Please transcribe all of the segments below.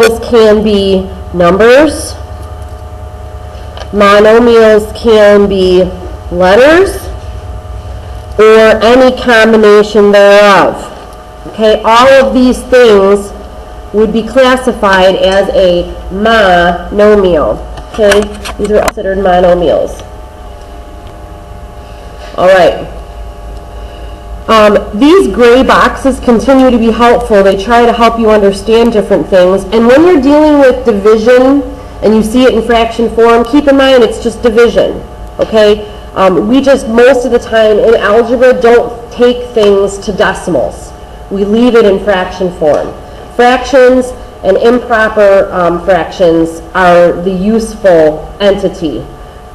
Binomials can be numbers. Monomials can be letters, or any combination thereof. Okay, all of these things would be classified as a monomial. Okay, these are considered monomials. All right. These gray boxes continue to be helpful. They try to help you understand different things. And when you're dealing with division and you see it in fraction form, keep in mind it's just division. Okay? We just, most of the time in algebra, don't take things to decimals. We leave it in fraction form. Fractions and improper fractions are the useful entity.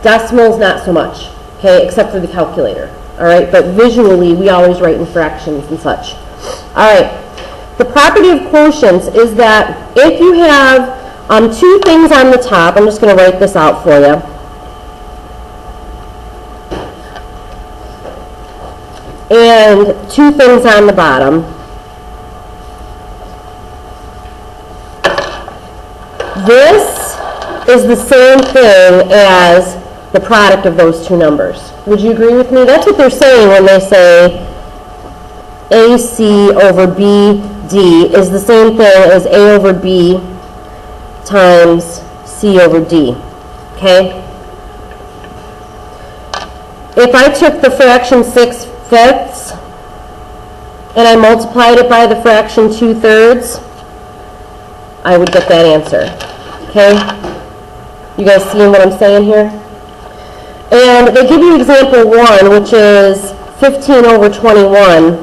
Decimals, not so much, okay, except for the calculator. All right, but visually, we always write in fractions and such. All right, the property of quotients is that if you have two things on the top, I'm just going to write this out for you. And two things on the bottom. This is the same thing as the product of those two numbers. Would you agree with me? That's what they're saying when they say AC over BD is the same thing as A over B times C over D. Okay? If I took the fraction 6/5 and I multiplied it by the fraction 2/3, I would get that answer. Okay? You guys seeing what I'm saying here? And they give you example 1, which is 15 over 21,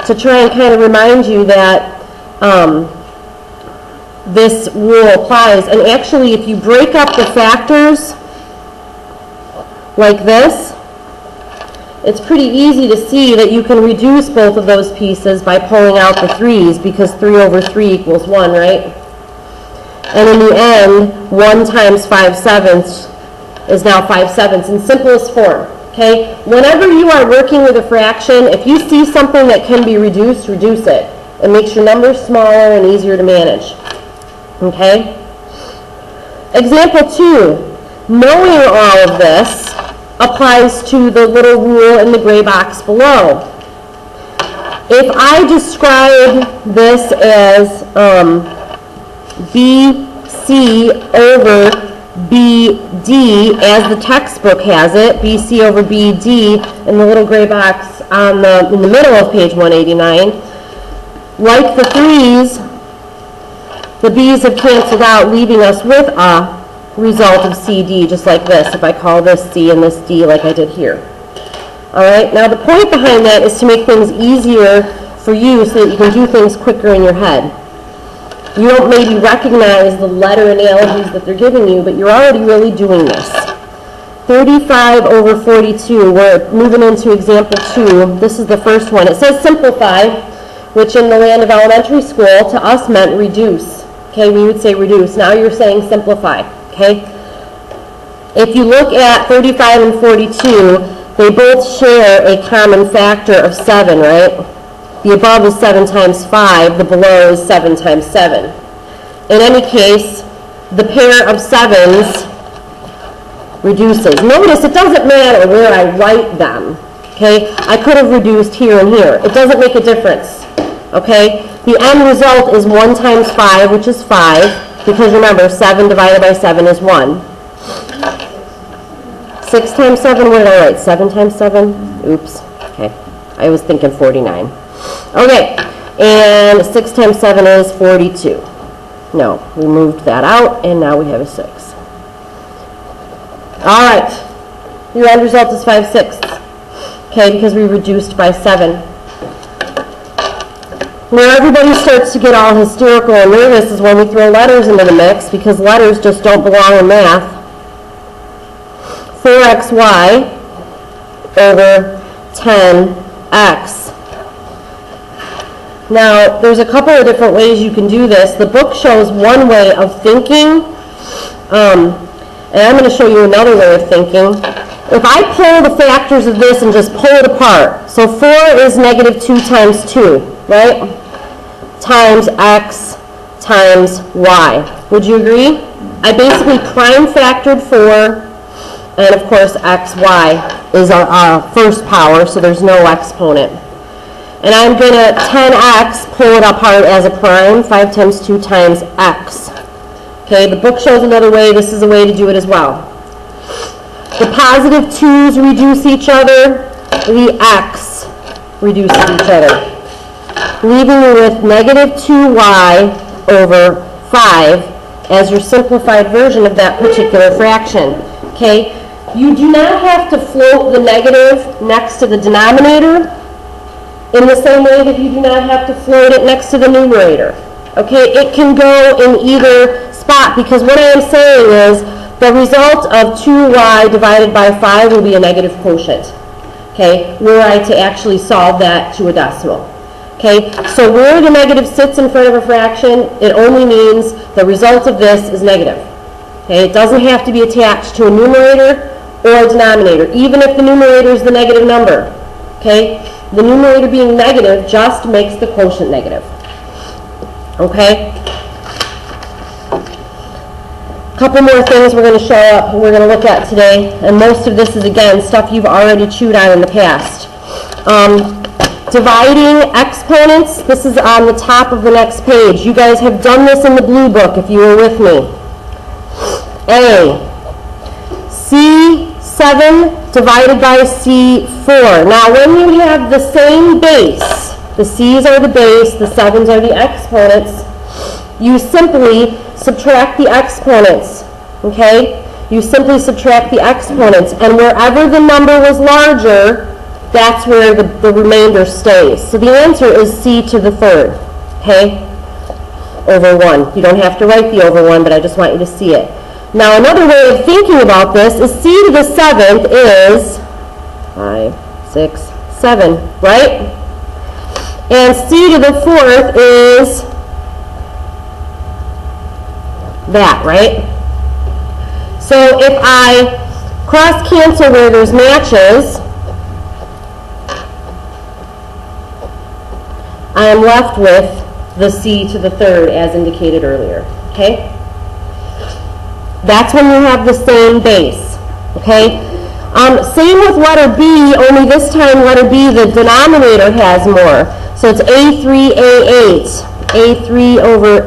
to try and kind of remind you that this rule applies. And actually, if you break up the factors like this, it's pretty easy to see that you can reduce both of those pieces by pulling out the 3's, because 3 over 3 equals 1, right? And in the end, 1 times 5/7 is now 5/7 in simplest form, okay? Whenever you are working with a fraction, if you see something that can be reduced, reduce it. It makes your numbers smaller and easier to manage, okay? Example 2, knowing all of this applies to the little rule in the gray box below. If I describe this as BC over BD as the textbook has it, BC over BD in the little gray box in the middle of page 189, like the 3's, the B's have canceled out, leaving us with a result of CD, just like this, if I call this C and this D like I did here. All right, now the point behind that is to make things easier for you so that you can do things quicker in your head. You don't maybe recognize the letter analogies that they're giving you, but you're already really doing this. 35 over 42, we're moving into example 2. This is the first one. It says simplify, which in the land of elementary school to us meant reduce. Okay, we would say reduce. Now you're saying simplify. Okay? If you look at 35 and 42, they both share a common factor of 7, right? The above is 7 times 5, the below is 7 times 7. In any case, the pair of 7's reduces. Notice it doesn't matter where I write them, okay? I could have reduced here and here. It doesn't make a difference, okay? The end result is 1 times 5, which is 5, because remember, 7 divided by 7 is 1. 6 times 7, what did I write? 7 times 7? Oops, okay. I was thinking 49. Okay, and 6 times 7 is 42. No, we moved that out, and now we have a 6. All right, your end result is 5/6. Okay, because we reduced by 7. Where everybody starts to get all hysterical and nervous is when we throw letters into the mix, because letters just don't belong in math. 4xy over 10x. Now, there's a couple of different ways you can do this. The book shows one way of thinking, and I'm going to show you another way of thinking. If I pull the factors of this and just pull it apart, so 4 is negative 2 times 2, right? Times x times y. Would you agree? I basically prime factored 4, and of course xy is our first power, so there's no exponent. And I'm going to 10x, pull it apart as a prime, 5 times 2 times x. Okay, the book shows another way. This is a way to do it as well. The positive 2's reduce each other. The x reduces each other, leaving you with negative 2y over 5 as your simplified version of that particular fraction. Okay, you do not have to float the negative next to the denominator in the same way that you do not have to float it next to the numerator. Okay, it can go in either spot, because what I am saying is the result of 2y divided by 5 will be a negative quotient. Okay, were I to actually solve that to a decimal. Okay, so where the negative sits in front of a fraction, it only means the result of this is negative. Okay, it doesn't have to be attached to a numerator or a denominator, even if the numerator is the negative number. Okay, the numerator being negative just makes the quotient negative. Okay? A couple more things we're going to show up, we're going to look at today, and most of this is, again, stuff you've already chewed on in the past. Dividing exponents, this is on the top of the next page. You guys have done this in the blue book if you were with me. A, C7 divided by C4. Now, when you have the same base, the C's are the base, the 7's are the exponents, you simply subtract the exponents, okay? You simply subtract the exponents, and wherever the number was larger, that's where the remainder stays. So the answer is C to the third, okay? Over 1. You don't have to write the over 1, but I just want you to see it. Now, another way of thinking about this is C to the 7th is 5, 6, 7, right? And C to the 4th is that, right? So if I cross cancel where there's matches, I am left with the C to the 3rd as indicated earlier, okay? That's when you have the same base, okay? Same with letter B, only this time letter B, the denominator has more. So it's A3, A8. A3 over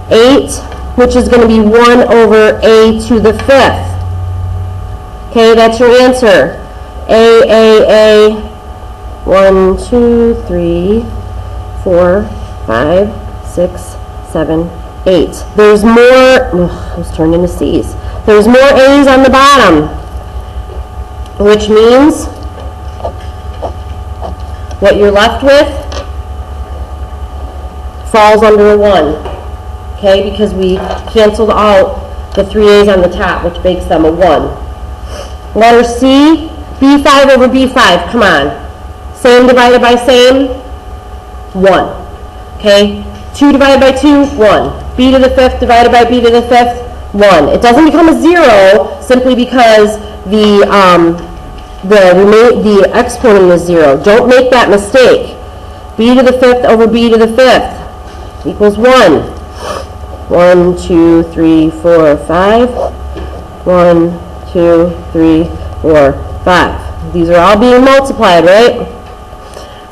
A8, which is going to be 1 over A to the 5th. Okay, that's your answer. A, 1, 2, 3, 4, 5, 6, 7, 8. There's more, those turned into C's. There's more A's on the bottom, which means what you're left with falls under a 1, okay, because we canceled out the 3 A's on the top, which makes them a 1. Letter C, B5 over B5, come on. Same divided by same, 1, okay? 2 divided by 2, 1. B to the 5th divided by B to the 5th, 1. It doesn't become a 0 simply because the exponent is 0. Don't make that mistake. B to the 5th over B to the 5th equals 1. 1, 2, 3, 4, 5. 1, 2, 3, 4, 5. These are all being multiplied, right?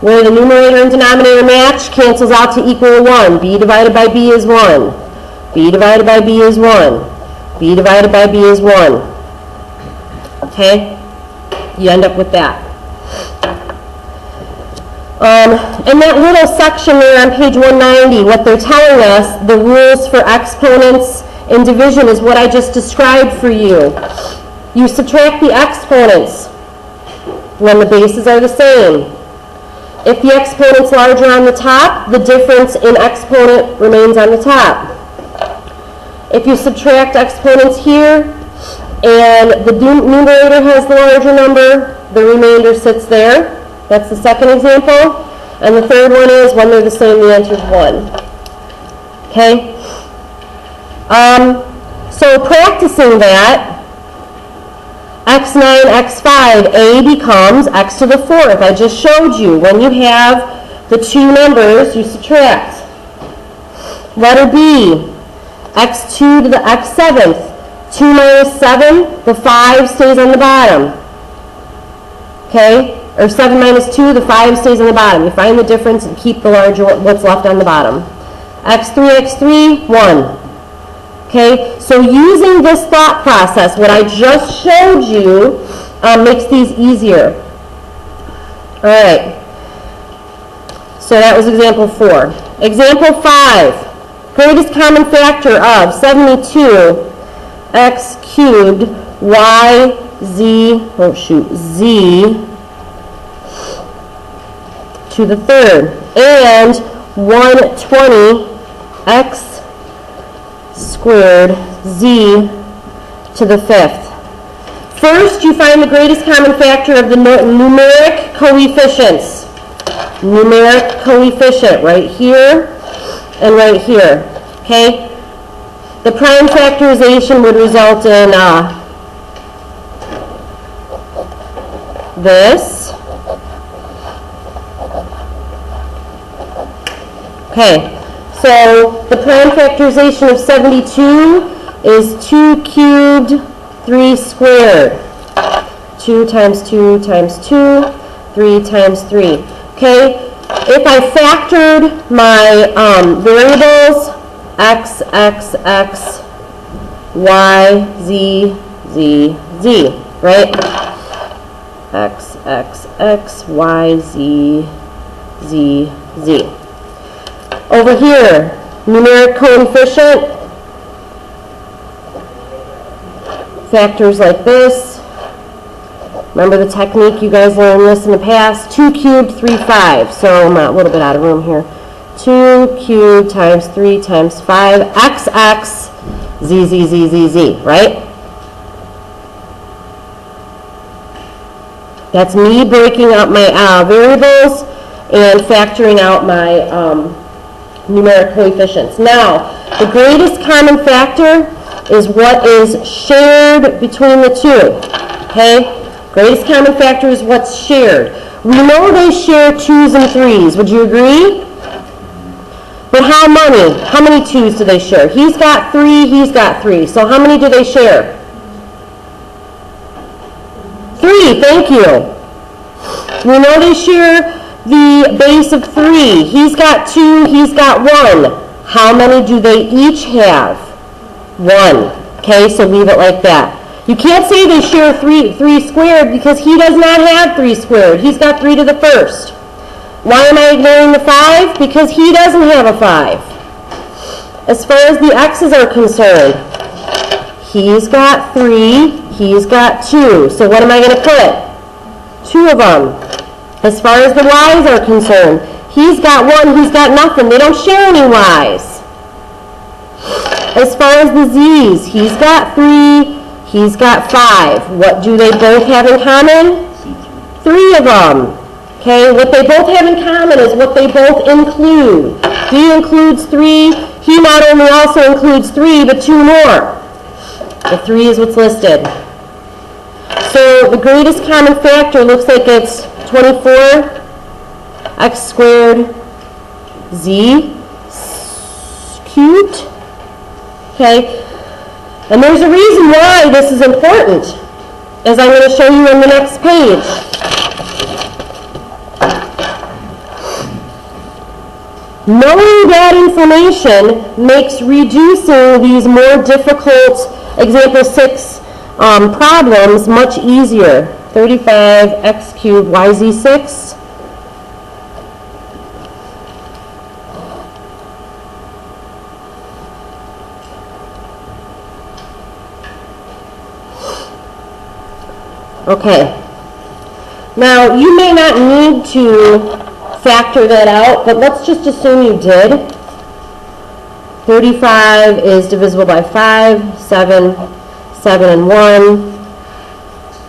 Where the numerator and denominator match, cancels out to equal 1. B divided by B is 1. B divided by B is 1. B divided by B is 1. Okay? You end up with that. In that little section there on page 190, what they're telling us, the rules for exponents and division is what I just described for you. You subtract the exponents when the bases are the same. If the exponent's larger on the top, the difference in exponent remains on the top. If you subtract exponents here, and the numerator has the larger number, the remainder sits there. That's the second example. And the third one is when they're the same, the answer is 1. Okay? So practicing that, x9, x5, a becomes x to the 4th. I just showed you. When you have the two numbers, you subtract. Letter B, x2 to the x 7th. 2 minus 7, the 5 stays on the bottom. Okay? Or 7 minus 2, the 5 stays on the bottom. You find the difference and keep the larger, what's left on the bottom. x3, 1. Okay? So using this thought process, what I just showed you, makes these easier. All right. So that was example 4. Example 5. Greatest common factor of 72 x cubed y z, z to the 3rd and 120 x squared z to the 5th. First, you find the greatest common factor of the numeric coefficients. Numeric coefficient right here and right here. Okay? The prime factorization would result in this. Okay, so the prime factorization of 72 is 2 cubed, 3 squared. 2 times 2 times 2, 3 times 3. Okay, if I factored my variables, x, y, z, right? X, y, z. Over here, numeric coefficient, factors like this. Remember the technique, you guys learned this in the past. 2 cubed, 3, 5. So I'm a little bit out of room here. 2 cubed times 3 times 5, x, z, right? That's me breaking up my variables and factoring out my numeric coefficients. Now, the greatest common factor is what is shared between the two, okay? Greatest common factor is what's shared. We know they share 2s and 3s. Would you agree? But how many? How many 2s do they share? He's got 3, he's got 3. So how many do they share? 3, thank you. We know they share the base of 3. He's got 2, he's got 1. How many do they each have? 1. Okay, so leave it like that. You can't say they share 3 squared because he does not have 3 squared. He's got 3 to the 1st. Why am I ignoring the 5? Because he doesn't have a 5. As far as the x's are concerned, he's got 3, he's got 2. So what am I going to put? 2 of them. As far as the y's are concerned, he's got 1, he's got nothing. They don't share any y's. As far as the z's, he's got 3, he's got 5. What do they both have in common? 3 of them. Okay, what they both have in common is what they both include. He includes 3. He not only also includes 3, but 2 more. The 3 is what's listed. So the greatest common factor looks like it's 24 x squared z cubed. Okay, and there's a reason why this is important, as I'm going to show you on the next page. Knowing that information makes reducing these more difficult example 6 problems much easier. 35 x cubed yz6. Okay. Now, you may not need to factor that out, but let's just assume you did. 35 is divisible by 5, 7 and 1.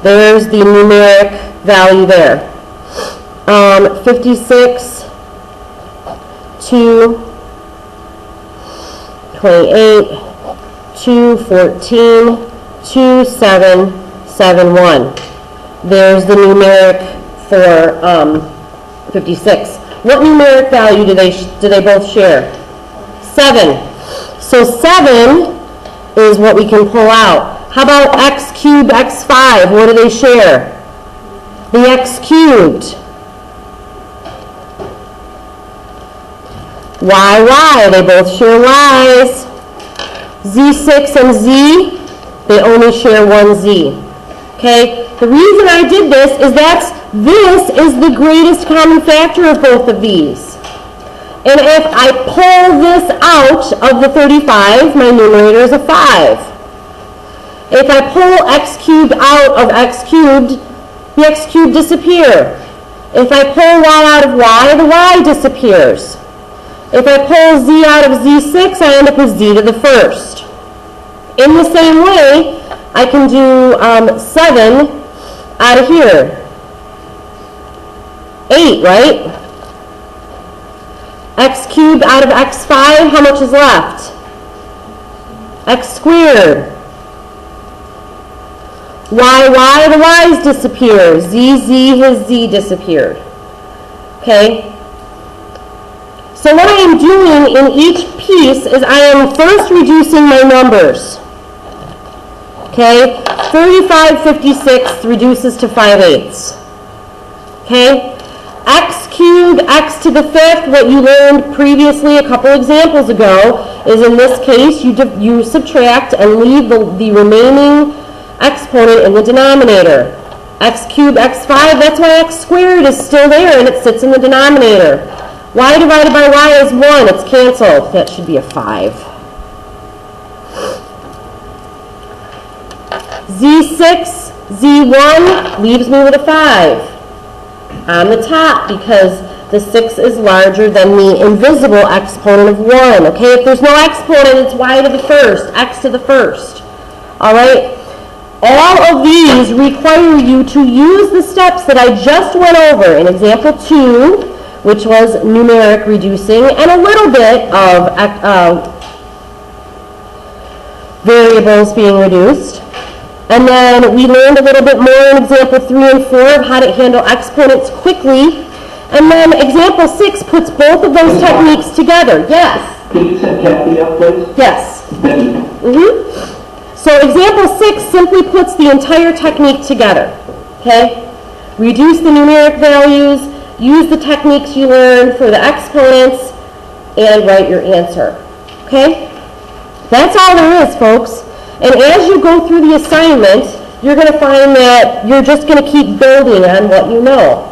There's the numeric value there. 56, 2, 28, 2, 14, 2, 7, 7, 1. There's the numeric for 56. What numeric value do they both share? 7. So 7 is what we can pull out. How about x cubed, x5? What do they share? The x cubed. Y, they both share y's. Z6 and z, they only share one z. Okay? The reason I did this is this is the greatest common factor of both of these. And if I pull this out of the 35, my numerator is a 5. If I pull x cubed out of x cubed, the x cubed disappear. If I pull y out of y, the y disappears. If I pull z out of z6, I end up with z to the first. In the same way, I can do 7 out of here. 8, right? X cubed out of x5, how much is left? X squared. Y, the y's disappear. Z, his z disappeared. Okay? So what I am doing in each piece is I am first reducing my numbers. Okay? 3556 reduces to 5/8. Okay? X cubed, x to the 5th, what you learned previously a couple examples ago, is in this case you subtract and leave the remaining exponent in the denominator. X cubed, x5, that's why x squared is still there and it sits in the denominator. Y divided by y is 1, it's canceled. That should be a 5. Z6, Z1 leaves me with a 5 on the top because the 6 is larger than the invisible exponent of 1. Okay, if there's no exponent, it's y to the first, x to the first. All right? All of these require you to use the steps that I just went over in example 2, which was numeric reducing, and a little bit of variables being reduced. And then we learned a little bit more in example 3 and 4 of how to handle exponents quickly. And then example 6 puts both of those techniques together. Yes? Could you send Kathy up, please? Yes. Thank you. So example 6 simply puts the entire technique together. Okay? Reduce the numeric values, use the techniques you learned for the exponents, and write your answer. Okay? That's all there is, folks. And as you go through the assignment, you're going to find that you're just going to keep building on what you know.